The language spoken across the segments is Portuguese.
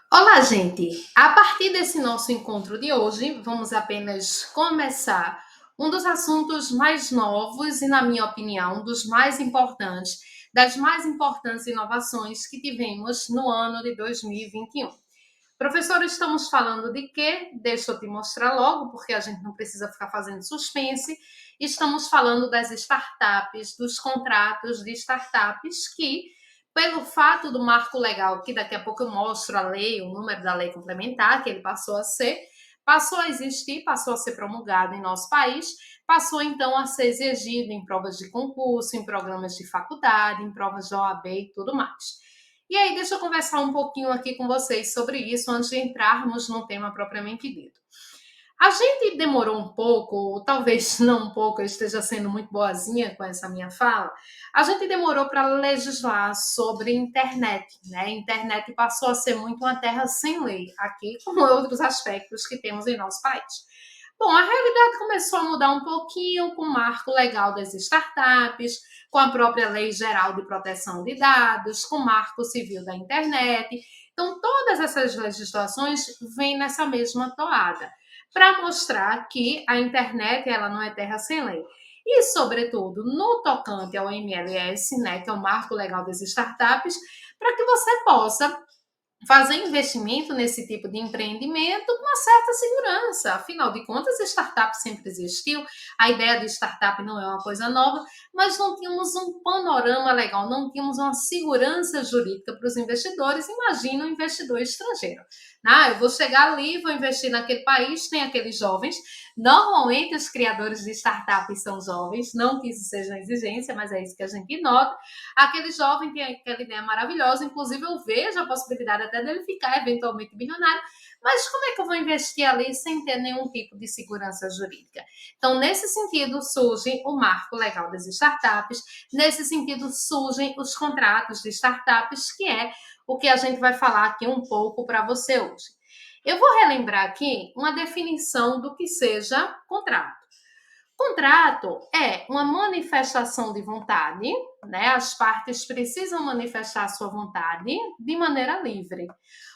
Olá, gente! A partir desse nosso encontro de hoje, vamos apenas começar um dos assuntos mais novos e, na minha opinião, dos mais importantes, das mais importantes inovações que tivemos no ano de 2021. Professor, estamos falando de quê? Deixa eu te mostrar logo, porque a gente não precisa ficar fazendo suspense. Estamos falando das startups, dos contratos de startups que, pelo fato do marco legal, que daqui a pouco eu mostro a lei, o número da lei complementar, que ele passou a existir, passou a ser promulgado em nosso país, passou então a ser exigido em provas de concurso, em programas de faculdade, em provas de OAB e tudo mais. E aí, deixa eu conversar um pouquinho aqui com vocês sobre isso antes de entrarmos no tema propriamente dito. A gente demorou um pouco, ou talvez não um pouco, eu esteja sendo muito boazinha com essa minha fala. A gente demorou para legislar sobre internet, né? A internet passou a ser muito uma terra sem lei, aqui, como outros aspectos que temos em nosso país. Bom, a realidade começou a mudar um pouquinho com o marco legal das startups, com a própria Lei Geral de Proteção de Dados, com o Marco Civil da Internet. Então, todas essas legislações vêm nessa mesma toada, para mostrar que a internet ela não é terra sem lei. E, sobretudo, no tocante ao MLS, né, que é o Marco Legal das Startups, para que você possa fazer investimento nesse tipo de empreendimento com uma certa segurança. Afinal de contas, a startup sempre existiu, a ideia de startup não é uma coisa nova, mas não tínhamos um panorama legal, não tínhamos uma segurança jurídica para os investidores. Imagina um investidor estrangeiro. Ah, eu vou chegar ali, vou investir naquele país, tem aqueles jovens. Normalmente, os criadores de startups são jovens, não que isso seja uma exigência, mas é isso que a gente nota. Aquele jovem tem aquela ideia maravilhosa, inclusive eu vejo a possibilidade até dele ficar eventualmente bilionário, mas como é que eu vou investir ali sem ter nenhum tipo de segurança jurídica? Então, nesse sentido, surge o marco legal das startups, nesse sentido, surgem os contratos de startups, que é o que a gente vai falar aqui um pouco para você hoje. Eu vou relembrar aqui uma definição do que seja contrato. Contrato é uma manifestação de vontade, né? As partes precisam manifestar sua vontade de maneira livre.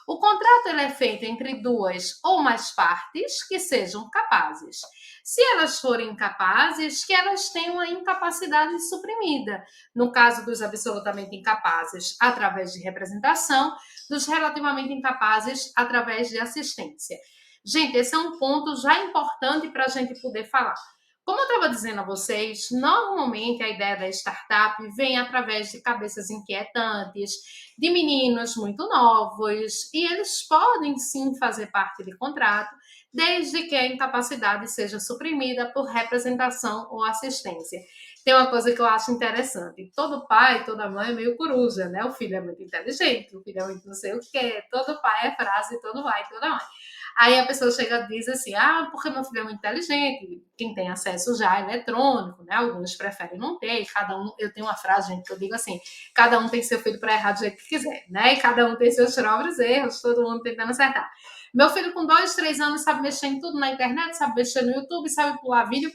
O contrato ele é feito entre duas ou mais partes que sejam capazes. Se elas forem incapazes, que elas tenham a incapacidade suprimida. No caso dos absolutamente incapazes, através de representação, dos relativamente incapazes, através de assistência. Gente, esse é um ponto já importante para a gente poder falar. Como eu estava dizendo a vocês, normalmente a ideia da startup vem através de cabeças inquietantes, de meninos muito novos, e eles podem sim fazer parte de contrato, desde que a incapacidade seja suprimida por representação ou assistência. Tem uma coisa que eu acho interessante: todo pai, toda mãe é meio coruja, né? O filho é muito inteligente, o filho é muito não sei o quê, todo pai é frase, todo pai, toda mãe. Aí a pessoa chega e diz assim: ah, porque meu filho é muito inteligente, quem tem acesso já é eletrônico, né? Alguns preferem não ter, cada um, eu tenho uma frase, gente, que eu digo assim: cada um tem seu filho para errar do jeito que quiser, né? E cada um tem seus próprios erros, todo mundo tentando acertar. Meu filho com 2, 3 anos sabe mexer em tudo na internet, sabe mexer no YouTube, sabe pular vídeo,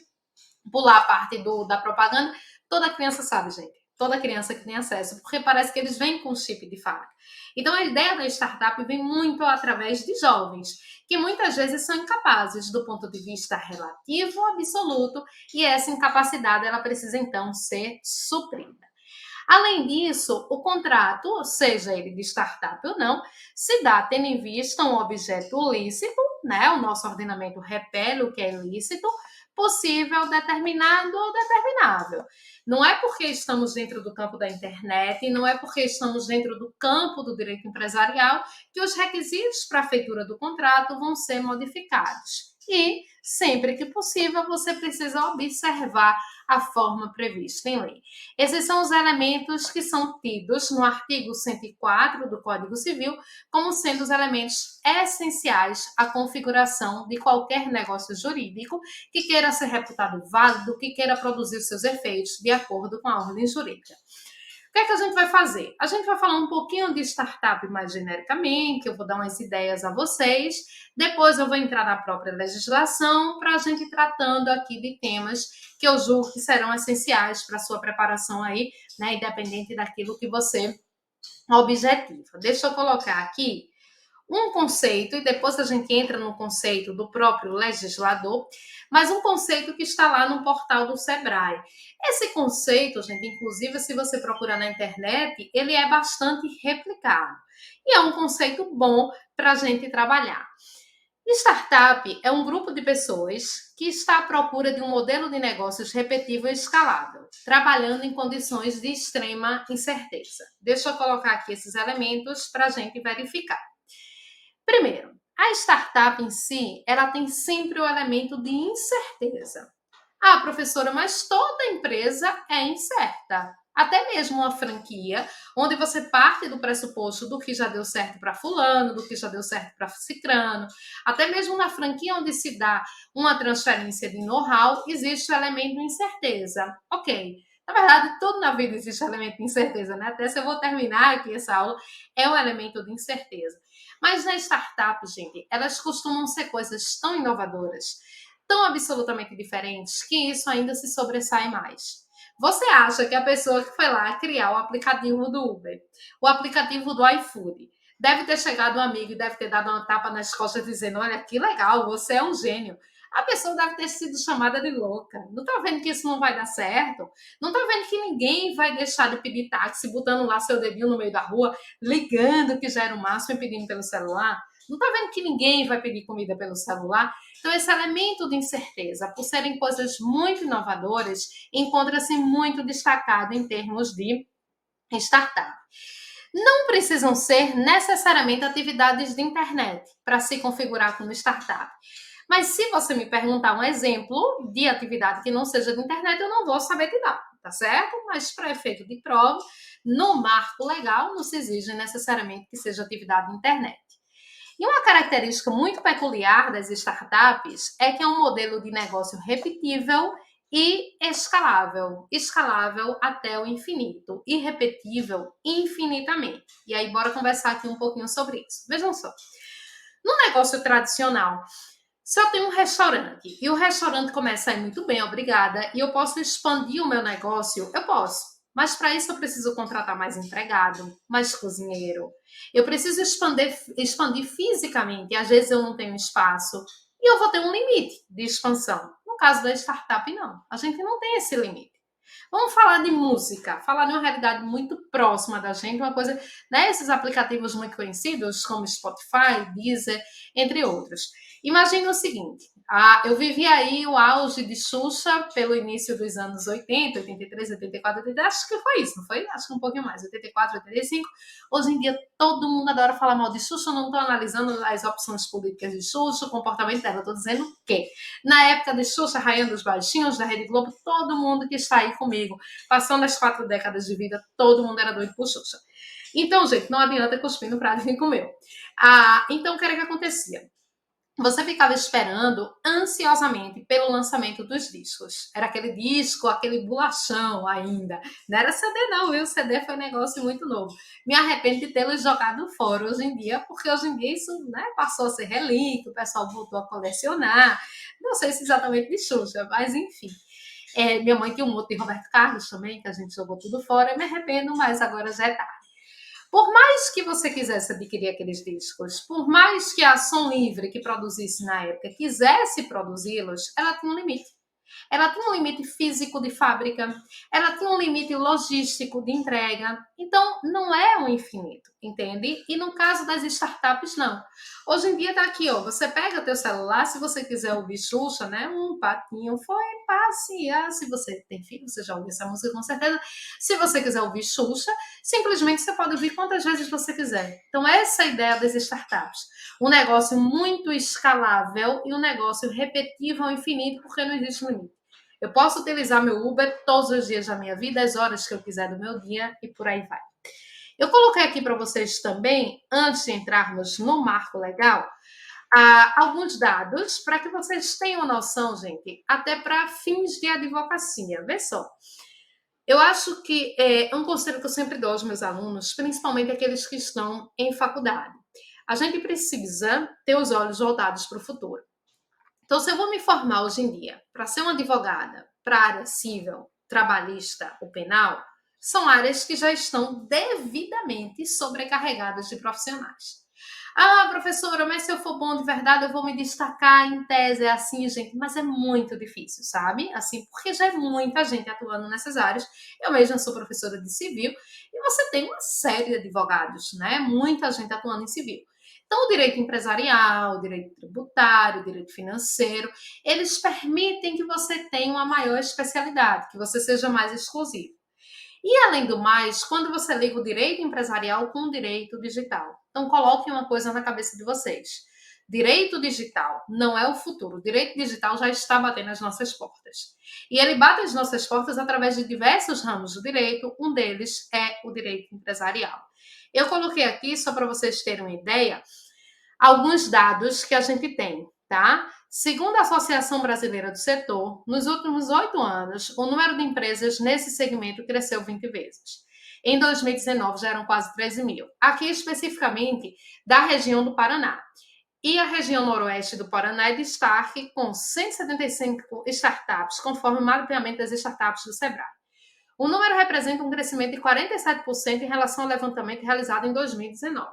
pular a parte da propaganda. Toda criança sabe, gente. Toda criança que tem acesso, porque parece que eles vêm com chip de fábrica. Então, a ideia da startup vem muito através de jovens, que muitas vezes são incapazes do ponto de vista relativo ou absoluto, e essa incapacidade ela precisa, então, ser suprida. Além disso, o contrato, seja ele de startup ou não, se dá tendo em vista um objeto lícito, né? O nosso ordenamento repele o que é ilícito, possível, determinado ou determinável. Não é porque estamos dentro do campo da internet, não é porque estamos dentro do campo do direito empresarial que os requisitos para a feitura do contrato vão ser modificados. E, sempre que possível, você precisa observar a forma prevista em lei. Esses são os elementos que são tidos no artigo 104 do Código Civil como sendo os elementos essenciais à configuração de qualquer negócio jurídico que queira ser reputado válido, que queira produzir os seus efeitos de acordo com a ordem jurídica. O que é que a gente vai fazer? A gente vai falar um pouquinho de startup mais genericamente, eu vou dar umas ideias a vocês, depois eu vou entrar na própria legislação para a gente ir tratando aqui de temas que eu julgo que serão essenciais para a sua preparação aí, né, independente daquilo que você objetiva. Deixa eu colocar aqui um conceito, e depois a gente entra no conceito do próprio legislador, mas um conceito que está lá no portal do Sebrae. Esse conceito, gente, inclusive, se você procurar na internet, ele é bastante replicado. E é um conceito bom para a gente trabalhar. Startup é um grupo de pessoas que está à procura de um modelo de negócios repetível e escalável, trabalhando em condições de extrema incerteza. Deixa eu colocar aqui esses elementos para a gente verificar. Primeiro, a startup em si, ela tem sempre o elemento de incerteza. Ah, professora, mas toda empresa é incerta. Até mesmo uma franquia, onde você parte do pressuposto do que já deu certo para fulano, do que já deu certo para cicrano, até mesmo na franquia onde se dá uma transferência de know-how, existe o elemento de incerteza. Ok. Na verdade, tudo na vida existe elemento de incerteza, né? Até se eu vou terminar aqui essa aula, é um elemento de incerteza. Mas na startup, gente, elas costumam ser coisas tão inovadoras, tão absolutamente diferentes, que isso ainda se sobressai mais. Você acha que a pessoa que foi lá criar o aplicativo do Uber, o aplicativo do iFood, deve ter chegado um amigo e deve ter dado uma tapa nas costas dizendo: olha, que legal, você é um gênio. A pessoa deve ter sido chamada de louca. Não tá vendo que isso não vai dar certo? Não tá vendo que ninguém vai deixar de pedir táxi botando lá seu dedinho no meio da rua, ligando que já era o máximo e pedindo pelo celular? Não tá vendo que ninguém vai pedir comida pelo celular? Então, esse elemento de incerteza, por serem coisas muito inovadoras, encontra-se muito destacado em termos de startup. Não precisam ser necessariamente atividades de internet para se configurar como startup. Mas se você me perguntar um exemplo de atividade que não seja de internet, eu não vou saber te dar, tá certo? Mas para efeito de prova, no marco legal, não se exige necessariamente que seja atividade de internet. E uma característica muito peculiar das startups é que é um modelo de negócio repetível e escalável. Escalável até o infinito e repetível infinitamente. E aí, bora conversar aqui um pouquinho sobre isso. Vejam só. No negócio tradicional, se eu tenho um restaurante e o restaurante começa a ir muito bem, obrigada, e eu posso expandir o meu negócio, eu posso. Mas para isso eu preciso contratar mais empregado, mais cozinheiro. Eu preciso expandir fisicamente. E às vezes eu não tenho espaço. E eu vou ter um limite de expansão. No caso da startup, não. A gente não tem esse limite. Vamos falar de música, falar de uma realidade muito próxima da gente, uma coisa, né? Esses aplicativos muito conhecidos, como Spotify, Deezer, entre outros. Imagine o seguinte: eu vivi aí o auge de Xuxa pelo início dos anos 80, 83, 84, 83, acho que foi isso, não foi? Acho que um pouquinho mais, 84, 85. Hoje em dia todo mundo adora falar mal de Xuxa, eu não estou analisando as opções políticas de Xuxa, o comportamento dela, estou dizendo que na época de Xuxa, Rainha dos Baixinhos, da Rede Globo, todo mundo que está aí comigo, passando as 4 décadas de vida, todo mundo era doido por Xuxa. Então, gente, não adianta cuspir no prato e vir comer. Então, o que era que acontecia? Você ficava esperando ansiosamente pelo lançamento dos discos. Era aquele disco, aquele bolachão ainda. Não era CD não, viu? CD foi um negócio muito novo. Me arrependo de tê-los jogado fora hoje em dia, porque hoje em dia isso, né, passou a ser relíquia, o pessoal voltou a colecionar. Não sei se exatamente de Xuxa, mas enfim. Minha mãe tinha um monte de Roberto Carlos também, que a gente jogou tudo fora. Eu me arrependo, mas agora já é tarde. Por mais que você quisesse adquirir aqueles discos, por mais que a Som Livre, que produzisse na época, quisesse produzi-los, ela tinha um limite. Ela tinha um limite físico de fábrica, ela tinha um limite logístico de entrega. Então, não é um infinito, entende? E no caso das startups, não. Hoje em dia tá aqui, ó, você pega teu celular, se você quiser ouvir Xuxa, né? Um patinho foi passear. Se você tem filho, você já ouviu essa música com certeza. Se você quiser ouvir Xuxa, simplesmente você pode ouvir quantas vezes você quiser. Então, essa é a ideia das startups. Um negócio muito escalável e um negócio repetível ao infinito, porque não existe limite. Eu posso utilizar meu Uber todos os dias da minha vida, as horas que eu quiser do meu dia e por aí vai. Eu coloquei aqui para vocês também, antes de entrarmos no marco legal, alguns dados para que vocês tenham noção, gente, até para fins de advocacia. Vê só. Eu acho que é um conselho que eu sempre dou aos meus alunos, principalmente aqueles que estão em faculdade. A gente precisa ter os olhos voltados para o futuro. Então, se eu vou me formar hoje em dia para ser uma advogada para a área civil, trabalhista ou penal, são áreas que já estão devidamente sobrecarregadas de profissionais. Ah, professora, mas se eu for bom de verdade, eu vou me destacar em tese. É assim, gente, mas é muito difícil, sabe? Assim, porque já é muita gente atuando nessas áreas. Eu mesma sou professora de civil e você tem uma série de advogados, né? Muita gente atuando em civil. Então, o direito empresarial, o direito tributário, o direito financeiro, eles permitem que você tenha uma maior especialidade, que você seja mais exclusivo. E, além do mais, quando você liga o direito empresarial com o direito digital. Então, coloquem uma coisa na cabeça de vocês. Direito digital não é o futuro. O direito digital já está batendo as nossas portas. E ele bate as nossas portas através de diversos ramos do direito. Um deles é o direito empresarial. Eu coloquei aqui, só para vocês terem uma ideia, alguns dados que a gente tem, tá? Segundo a Associação Brasileira do Setor, nos últimos 8 anos, o número de empresas nesse segmento cresceu 20 vezes. Em 2019, já eram quase 13 mil. Aqui, especificamente, da região do Paraná. E a região noroeste do Paraná é destaque com 175 startups, conforme o mapeamento das startups do Sebrae. O número representa um crescimento de 47% em relação ao levantamento realizado em 2019.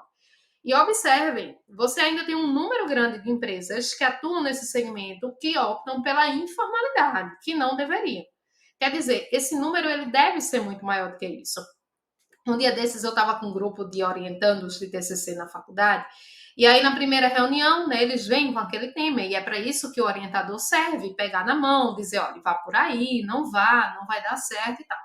E observem, você ainda tem um número grande de empresas que atuam nesse segmento que optam pela informalidade, que não deveriam. Quer dizer, esse número ele deve ser muito maior do que isso. Um dia desses eu estava com um grupo de orientandos de TCC na faculdade, e aí na primeira reunião, né, eles vêm com aquele tema, e é para isso que o orientador serve, pegar na mão, dizer, olha, vá por aí, não vá, não vai dar certo e tal.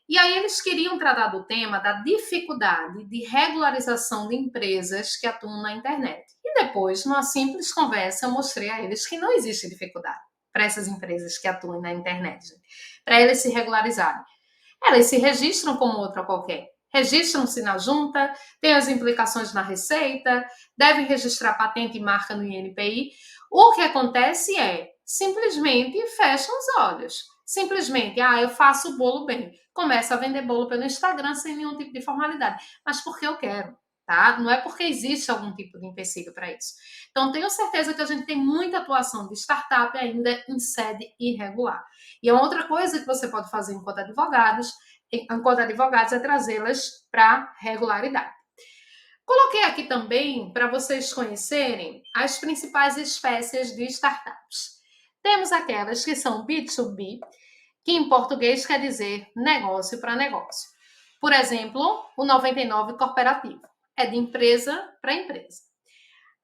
E aí eles queriam tratar do tema da dificuldade de regularização de empresas que atuam na internet. E depois, numa simples conversa, eu mostrei a eles que não existe dificuldade para essas empresas que atuam na internet, para eles se regularizarem. Elas se registram como outra qualquer. Registram-se na junta, têm as implicações na receita, devem registrar patente e marca no INPI. O que acontece é, simplesmente fecham os olhos. Simplesmente, eu faço o bolo bem. Começa a vender bolo pelo Instagram sem nenhum tipo de formalidade. Mas porque eu quero, tá? Não é porque existe algum tipo de empecilho para isso. Então, tenho certeza que a gente tem muita atuação de startup ainda em sede irregular. E a outra coisa que você pode fazer enquanto advogados, é trazê-las para regularidade. Coloquei aqui também para vocês conhecerem as principais espécies de startups. Temos aquelas que são B2B, que em português quer dizer negócio para negócio. Por exemplo, o 99 Corporativo é de empresa para empresa.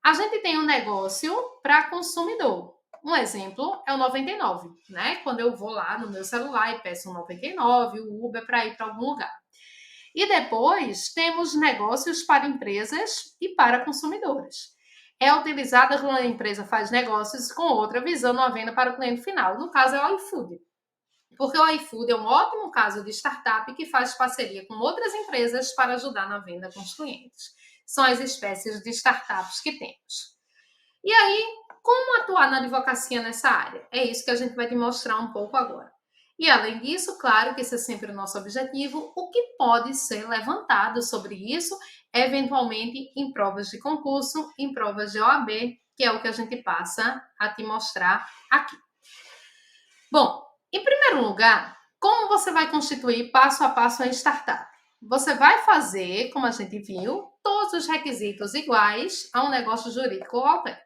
A gente tem um negócio para consumidor. Um exemplo é o 99, né? Quando eu vou lá no meu celular e peço um 99, o Uber para ir para algum lugar. E depois temos negócios para empresas e para consumidores. É utilizada quando a empresa faz negócios com outra visando a venda para o cliente final. No caso é o iFood. Porque o iFood é um ótimo caso de startup que faz parceria com outras empresas para ajudar na venda com os clientes. São as espécies de startups que temos. E aí, como atuar na advocacia nessa área? É isso que a gente vai te mostrar um pouco agora. E além disso, claro que esse é sempre o nosso objetivo, o que pode ser levantado sobre isso, eventualmente em provas de concurso, em provas de OAB, que é o que a gente passa a te mostrar aqui. Bom, em primeiro lugar, como você vai constituir passo a passo a startup? Você vai fazer, como a gente viu, todos os requisitos iguais a um negócio jurídico qualquer.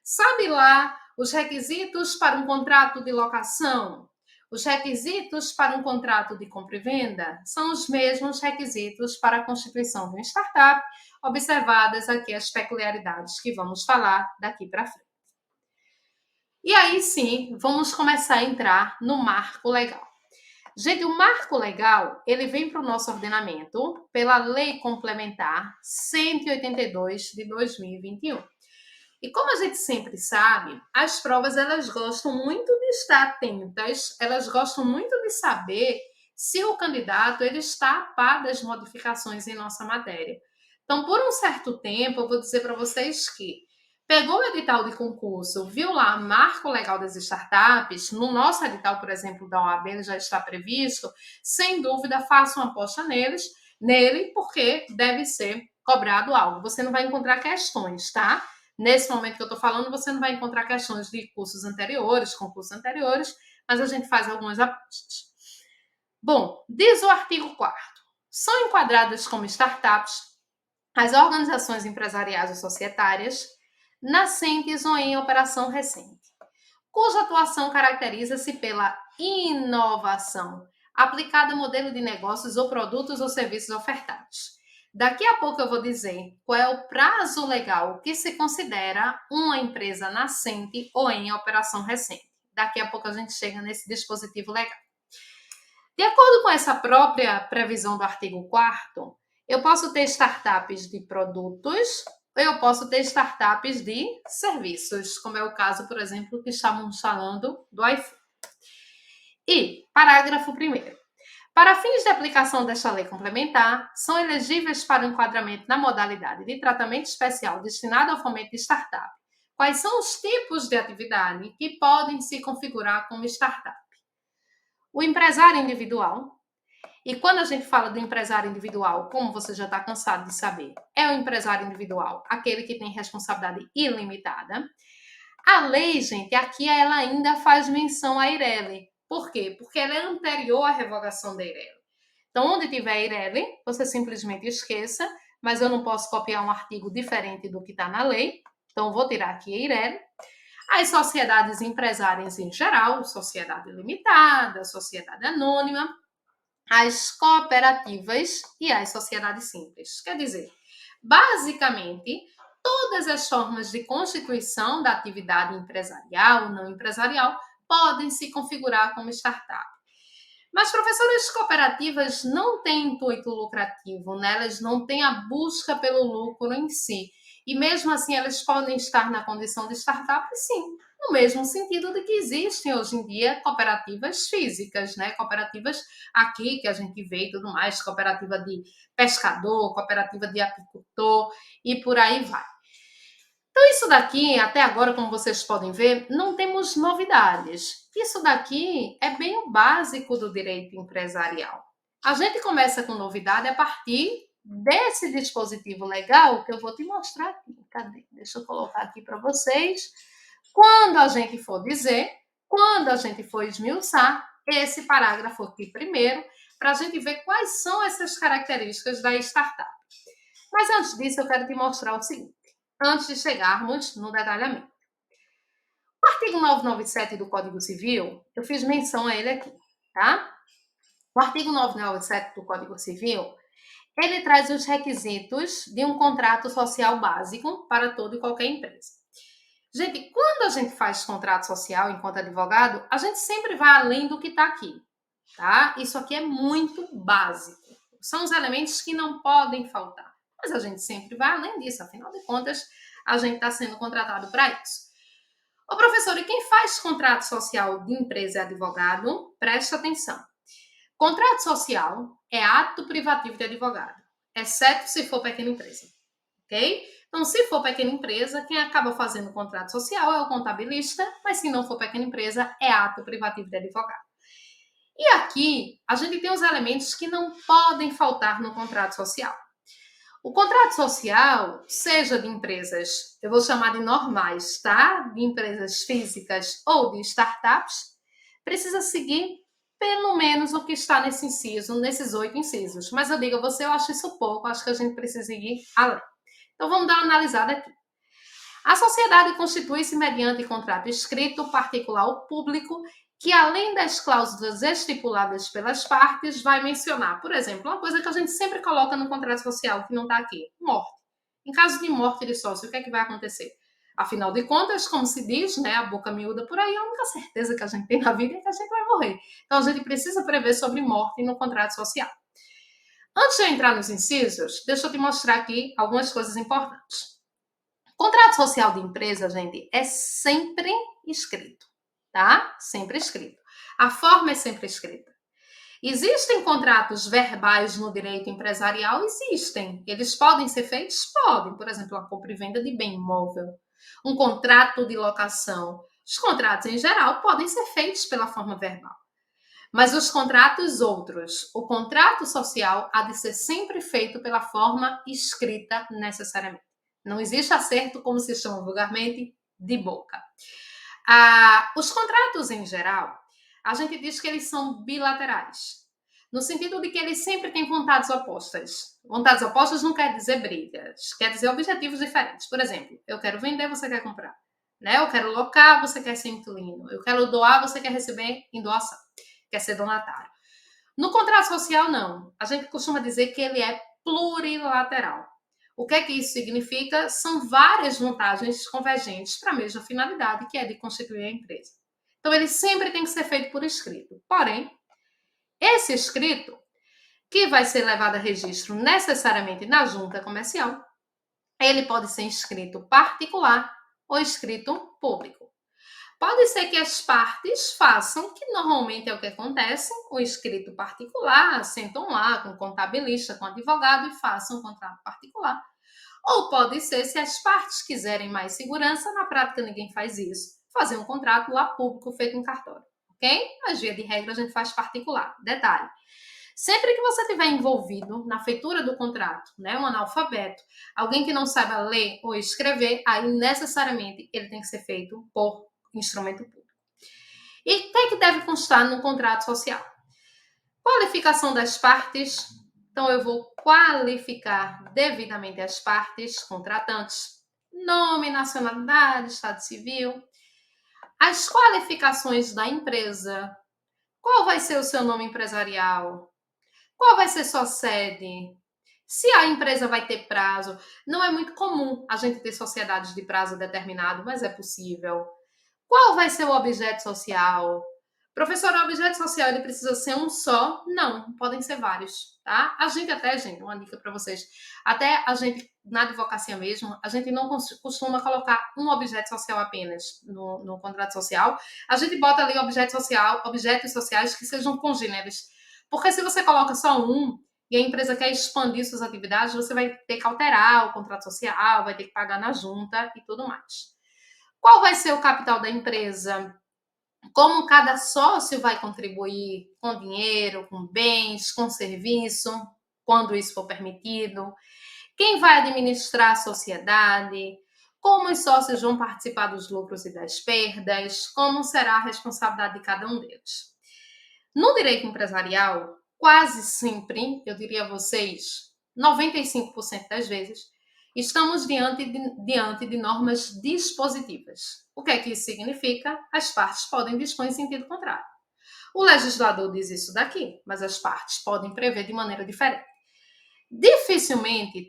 Sabe lá os requisitos para um contrato de locação? Os requisitos para um contrato de compra e venda são os mesmos requisitos para a constituição de uma startup, observadas aqui as peculiaridades que vamos falar daqui para frente. E aí sim, vamos começar a entrar no marco legal. Gente, o marco legal, ele vem para o nosso ordenamento pela Lei Complementar 182 de 2021. E como a gente sempre sabe, as provas elas gostam muito de estar atentas, elas gostam muito de saber se o candidato ele está a par das modificações em nossa matéria. Então, por um certo tempo, eu vou dizer para vocês que pegou o edital de concurso, viu lá marco legal das startups, no nosso edital, por exemplo, da OAB, ele já está previsto, sem dúvida, faça uma aposta nele, porque deve ser cobrado algo. Você não vai encontrar questões, tá? Nesse momento que eu estou falando, você não vai encontrar questões de cursos anteriores, concursos anteriores, mas a gente faz algumas apostas. Bom, diz o artigo 4º. São enquadradas como startups as organizações empresariais ou societárias, nascentes ou em operação recente, cuja atuação caracteriza-se pela inovação aplicada a modelo de negócios ou produtos ou serviços ofertados. Daqui a pouco eu vou dizer qual é o prazo legal que se considera uma empresa nascente ou em operação recente. Daqui a pouco a gente chega nesse dispositivo legal. De acordo com essa própria previsão do artigo 4º, eu posso ter startups de produtos, ou eu posso ter startups de serviços, como é o caso, por exemplo, que estamos falando do iPhone. E, parágrafo 1º. Para fins de aplicação desta lei complementar, são elegíveis para o enquadramento na modalidade de tratamento especial destinado ao fomento de startup. Quais são os tipos de atividade que podem se configurar como startup? O empresário individual. E quando a gente fala do empresário individual, como você já está cansado de saber, é o empresário individual, aquele que tem responsabilidade ilimitada. A lei, gente, aqui ela ainda faz menção à Eireli. Por quê? Porque ela é anterior à revogação da Eireli. Então, onde tiver Eireli, você simplesmente esqueça, mas eu não posso copiar um artigo diferente do que está na lei, então vou tirar aqui Eireli. As sociedades empresárias em geral, sociedade limitada, sociedade anônima, as cooperativas e as sociedades simples. Quer dizer, basicamente, todas as formas de constituição da atividade empresarial ou não empresarial podem se configurar como startup. Mas, professores, cooperativas não têm intuito lucrativo, né? Elas não têm a busca pelo lucro em si. E mesmo assim, elas podem estar na condição de startup, sim, no mesmo sentido de que existem hoje em dia cooperativas físicas, né? Cooperativas aqui que a gente vê e tudo mais, cooperativa de pescador, cooperativa de apicultor e por aí vai. Então, isso daqui, até agora, como vocês podem ver, não temos novidades. Isso daqui é bem o básico do direito empresarial. A gente começa com novidade a partir desse dispositivo legal que eu vou te mostrar aqui. Cadê? Deixa eu colocar aqui para vocês. Quando a gente for dizer, quando a gente for esmiuçar esse parágrafo aqui primeiro, para a gente ver quais são essas características da startup. Mas antes disso, eu quero te mostrar o seguinte, antes de chegarmos no detalhamento. O artigo 997 do Código Civil, eu fiz menção a ele aqui, tá? O artigo 997 do Código Civil, ele traz os requisitos de um contrato social básico para toda e qualquer empresa. Gente, quando a gente faz contrato social enquanto advogado, a gente sempre vai além do que está aqui, tá? Isso aqui é muito básico. São os elementos que não podem faltar. Mas a gente sempre vai além disso, afinal de contas, a gente está sendo contratado para isso. Ô, professor, e quem faz contrato social de empresa e advogado, presta atenção. Contrato social é ato privativo de advogado, exceto se for pequena empresa, ok? Então, se for pequena empresa, quem acaba fazendo o contrato social é o contabilista, mas se não for pequena empresa, é ato privativo de advogado. E aqui, a gente tem os elementos que não podem faltar no contrato social. O contrato social, seja de empresas, eu vou chamar de normais, tá? De empresas físicas ou de startups, precisa seguir pelo menos o que está nesse inciso, nesses 8 incisos. Mas eu digo a você, eu acho isso pouco, acho que a gente precisa ir além. Então vamos dar uma analisada aqui. A sociedade constitui-se mediante contrato escrito, particular ou público, que além das cláusulas estipuladas pelas partes, vai mencionar, por exemplo, uma coisa que a gente sempre coloca no contrato social, que não está aqui, morte. Em caso de morte de sócio, o que é que vai acontecer? Afinal de contas, como se diz, né, a boca miúda por aí, a única certeza que a gente tem na vida é que a gente vai morrer. Então, a gente precisa prever sobre morte no contrato social. Antes de eu entrar nos incisos, deixa eu te mostrar aqui algumas coisas importantes. O contrato social de empresa, gente, é sempre escrito, tá? Sempre escrito. A forma é sempre escrita. Existem contratos verbais no direito empresarial? Existem. Eles podem ser feitos? Podem. Por exemplo, a compra e venda de bem imóvel. Um contrato de locação. Os contratos, em geral, podem ser feitos pela forma verbal. Mas os contratos outros, o contrato social há de ser sempre feito pela forma escrita necessariamente. Não existe acerto, como se chama vulgarmente, de boca. Os contratos, em geral, a gente diz que eles são bilaterais. no sentido de que ele sempre tem vontades opostas. Vontades opostas não quer dizer brigas, quer dizer objetivos diferentes. Por exemplo, eu quero vender, você quer comprar. Né? Eu quero locar, você quer ser inquilino. Eu quero doar, você quer receber em doação, quer ser donatário. No contrato social, não. A gente costuma dizer que ele é plurilateral. O que é que isso significa? São várias vantagens convergentes para a mesma finalidade, que é de constituir a empresa. Então, ele sempre tem que ser feito por escrito. Porém, esse escrito, que vai ser levado a registro necessariamente na junta comercial, ele pode ser escrito particular ou escrito público. Pode ser que as partes façam, que normalmente é o que acontece, o escrito particular, sentam lá com contabilista, com advogado e façam um contrato particular. Ou pode ser, se as partes quiserem mais segurança, na prática ninguém faz isso, fazer um contrato lá público feito em cartório, ok? Mas via de regra a gente faz particular. Detalhe, sempre que você estiver envolvido na feitura do contrato, né, um analfabeto, alguém que não saiba ler ou escrever, aí necessariamente ele tem que ser feito por instrumento público. E o que é que deve constar no contrato social? Qualificação das partes. Então, eu vou qualificar devidamente as partes contratantes. Nome, nacionalidade, estado civil. As qualificações da empresa. Qual vai ser o seu nome empresarial? Qual vai ser sua sede? Se a empresa vai ter prazo. Não é muito comum a gente ter sociedades de prazo determinado, mas é possível. Qual vai ser o objeto social? Professor, o objeto social ele precisa ser um só? Não, podem ser vários, tá? Gente, uma dica para vocês. Até a gente, na advocacia mesmo, a gente não costuma colocar um objeto social apenas no contrato social. A gente bota ali objetos sociais que sejam congêneres. Porque se você coloca só um e a empresa quer expandir suas atividades, você vai ter que alterar o contrato social, vai ter que pagar na junta e tudo mais. Qual vai ser o capital da empresa? Como cada sócio vai contribuir com dinheiro, com bens, com serviço, quando isso for permitido? Quem vai administrar a sociedade? Como os sócios vão participar dos lucros e das perdas? Como será a responsabilidade de cada um deles? No direito empresarial, quase sempre, eu diria a vocês, 95% das vezes, estamos diante de normas dispositivas. O que é que isso significa? As partes podem dispor em sentido contrário. O legislador diz isso daqui, mas as partes podem prever de maneira diferente. Dificilmente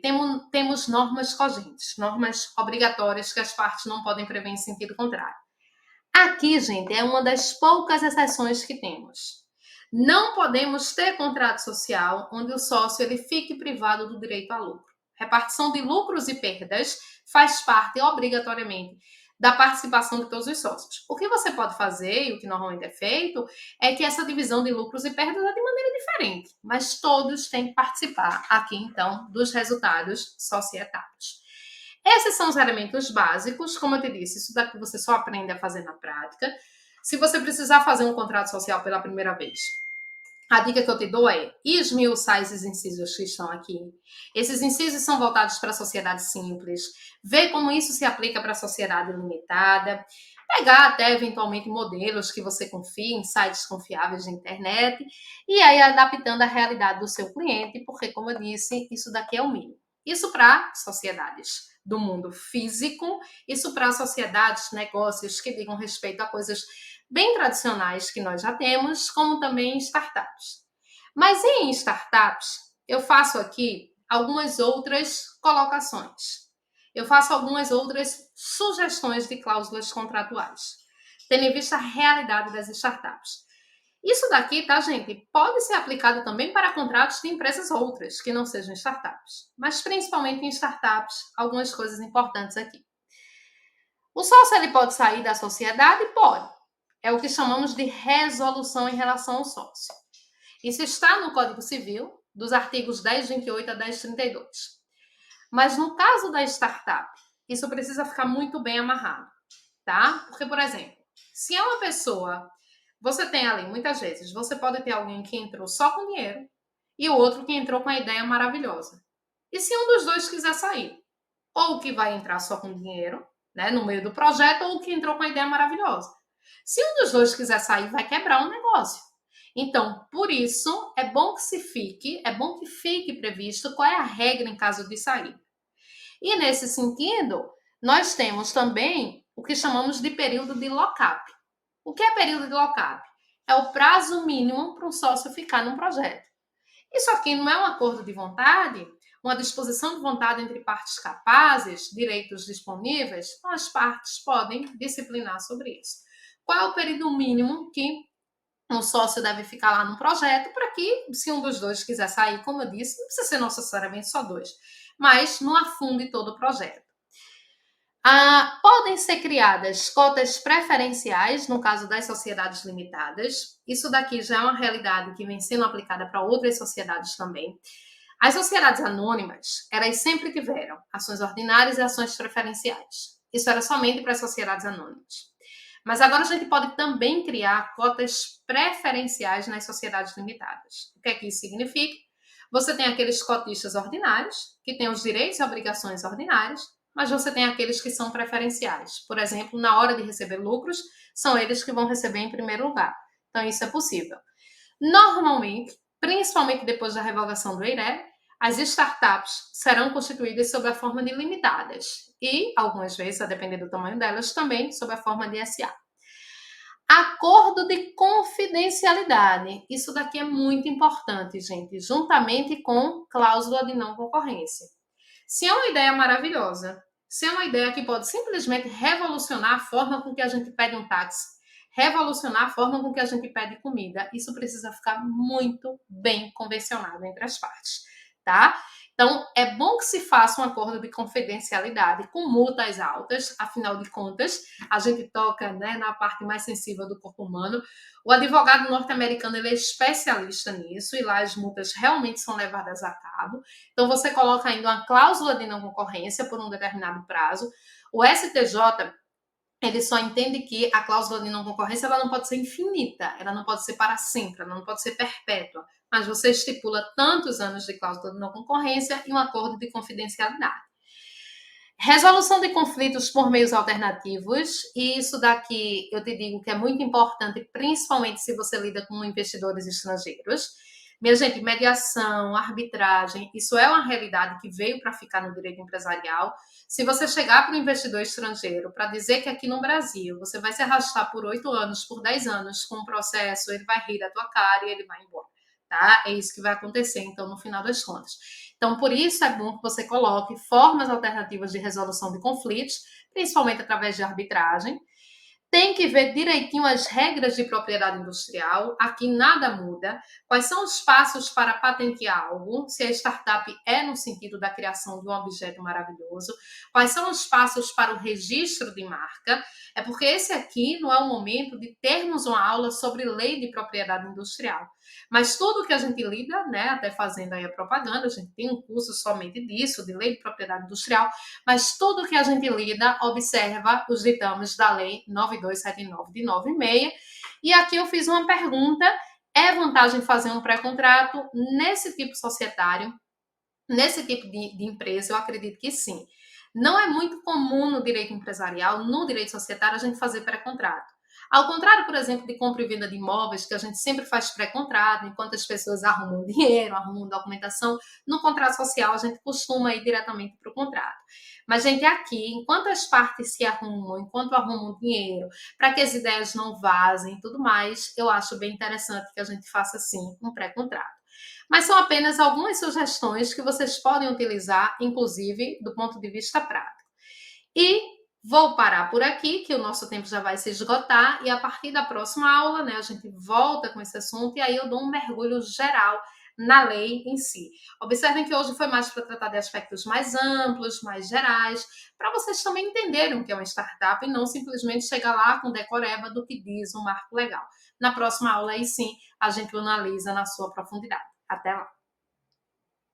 temos normas cogentes, normas obrigatórias que as partes não podem prever em sentido contrário. Aqui, gente, é uma das poucas exceções que temos. Não podemos ter contrato social onde o sócio ele fique privado do direito a lucro. Repartição de lucros e perdas faz parte obrigatoriamente da participação de todos os sócios. O que você pode fazer, e o que normalmente é feito, é que essa divisão de lucros e perdas é de maneira diferente, mas todos têm que participar aqui, então, dos resultados societários. Esses são os elementos básicos, como eu te disse, isso daqui você só aprende a fazer na prática. Se você precisar fazer um contrato social pela primeira vez, a dica que eu te dou é esmiuçar esses incisos que estão aqui. Esses incisos são voltados para a sociedade simples. Ver como isso se aplica para a sociedade limitada. Pegar até, eventualmente, modelos que você confie em sites confiáveis de internet. E aí, adaptando a realidade do seu cliente, porque, como eu disse, isso daqui é o mínimo. Isso para sociedades do mundo físico, isso para sociedades, negócios que digam respeito a coisas bem tradicionais que nós já temos, como também startups. Mas em startups, eu faço aqui algumas outras colocações. Eu faço algumas outras sugestões de cláusulas contratuais, tendo em vista a realidade das startups. Isso daqui, tá, gente, pode ser aplicado também para contratos de empresas outras, que não sejam startups. Mas principalmente em startups, algumas coisas importantes aqui. O sócio, ele pode sair da sociedade? Pode. É o que chamamos de resolução em relação ao sócio. Isso está no Código Civil, dos artigos 1028 a 1032. Mas no caso da startup, isso precisa ficar muito bem amarrado, tá? Porque, por exemplo, se é uma pessoa, você tem ali, muitas vezes, você pode ter alguém que entrou só com dinheiro e o outro que entrou com a ideia maravilhosa. E se um dos dois quiser sair? Ou que vai entrar só com dinheiro, né, no meio do projeto, ou que entrou com a ideia maravilhosa. Se um dos dois quiser sair, vai quebrar o negócio. Então, por isso, é bom que fique previsto qual é a regra em caso de saída. E nesse sentido, nós temos também o que chamamos de período de lock-up. O que é período de lock-up? É o prazo mínimo para um sócio ficar num projeto. Isso aqui não é um acordo de vontade, uma disposição de vontade entre partes capazes, direitos disponíveis, então as partes podem disciplinar sobre isso. Qual é o período mínimo que um sócio deve ficar lá no projeto para que, se um dos dois quiser sair, como eu disse, não precisa ser necessariamente só dois, mas não afunde todo o projeto. Podem ser criadas cotas preferenciais, no caso das sociedades limitadas. Isso daqui já é uma realidade que vem sendo aplicada para outras sociedades também. As sociedades anônimas, elas sempre tiveram ações ordinárias e ações preferenciais. Isso era somente para as sociedades anônimas. Mas agora a gente pode também criar cotas preferenciais nas sociedades limitadas. O que é que isso significa? Você tem aqueles cotistas ordinários, que têm os direitos e obrigações ordinários, mas você tem aqueles que são preferenciais. Por exemplo, na hora de receber lucros, são eles que vão receber em primeiro lugar. Então, isso é possível. Normalmente, principalmente depois da revogação do EIRE, as startups serão constituídas sob a forma de limitadas e, algumas vezes, a depender do tamanho delas, também sob a forma de SA. Acordo de confidencialidade. Isso daqui é muito importante, gente, juntamente com cláusula de não concorrência. Se é uma ideia maravilhosa, se é uma ideia que pode simplesmente revolucionar a forma com que a gente pede um táxi, revolucionar a forma com que a gente pede comida, isso precisa ficar muito bem convencionado entre as partes, tá? Então, é bom que se faça um acordo de confidencialidade com multas altas, afinal de contas, a gente toca, né, na parte mais sensível do corpo humano. O advogado norte-americano ele é especialista nisso e lá as multas realmente são levadas a cabo. Então, você coloca ainda uma cláusula de não concorrência por um determinado prazo. O STJ ele só entende que a cláusula de não concorrência ela não pode ser infinita, ela não pode ser para sempre, ela não pode ser perpétua, mas você estipula tantos anos de cláusula de não concorrência e um acordo de confidencialidade. Resolução de conflitos por meios alternativos, e isso daqui eu te digo que é muito importante, principalmente se você lida com investidores estrangeiros. Minha gente, mediação, arbitragem, isso é uma realidade que veio para ficar no direito empresarial. Se você chegar para um investidor estrangeiro para dizer que aqui no Brasil você vai se arrastar por 8 anos, por 10 anos com um processo, ele vai rir da tua cara e ele vai embora, tá? É isso que vai acontecer, então, no final das contas. Então, por isso é bom que você coloque formas alternativas de resolução de conflitos, principalmente através de arbitragem. Tem que ver direitinho as regras de propriedade industrial. Aqui nada muda. Quais são os passos para patentear algo? Se a startup é no sentido da criação de um objeto maravilhoso. Quais são os passos para o registro de marca? É porque esse aqui não é o momento de termos uma aula sobre lei de propriedade industrial. Mas tudo que a gente lida, né, até fazendo aí a propaganda, a gente tem um curso somente disso, de lei de propriedade industrial, mas tudo que a gente lida observa os ditames da lei 9279 de 96. E aqui eu fiz uma pergunta: é vantagem fazer um pré-contrato nesse tipo societário, nesse tipo de empresa? Eu acredito que sim. Não é muito comum no direito empresarial, no direito societário, a gente fazer pré-contrato. Ao contrário, por exemplo, de compra e venda de imóveis, que a gente sempre faz pré-contrato, enquanto as pessoas arrumam dinheiro, arrumam documentação, no contrato social a gente costuma ir diretamente para o contrato. Mas, gente, aqui, enquanto as partes se arrumam, enquanto arrumam dinheiro, para que as ideias não vazem e tudo mais, eu acho bem interessante que a gente faça, sim, um pré-contrato. Mas são apenas algumas sugestões que vocês podem utilizar, inclusive, do ponto de vista prático. E vou parar por aqui, que o nosso tempo já vai se esgotar, e a partir da próxima aula, né, a gente volta com esse assunto, e aí eu dou um mergulho geral na lei em si. Observem que hoje foi mais para tratar de aspectos mais amplos, mais gerais, para vocês também entenderem o que é uma startup e não simplesmente chegar lá com decoreba do que diz um marco legal. Na próxima aula, aí sim, a gente analisa na sua profundidade. Até lá!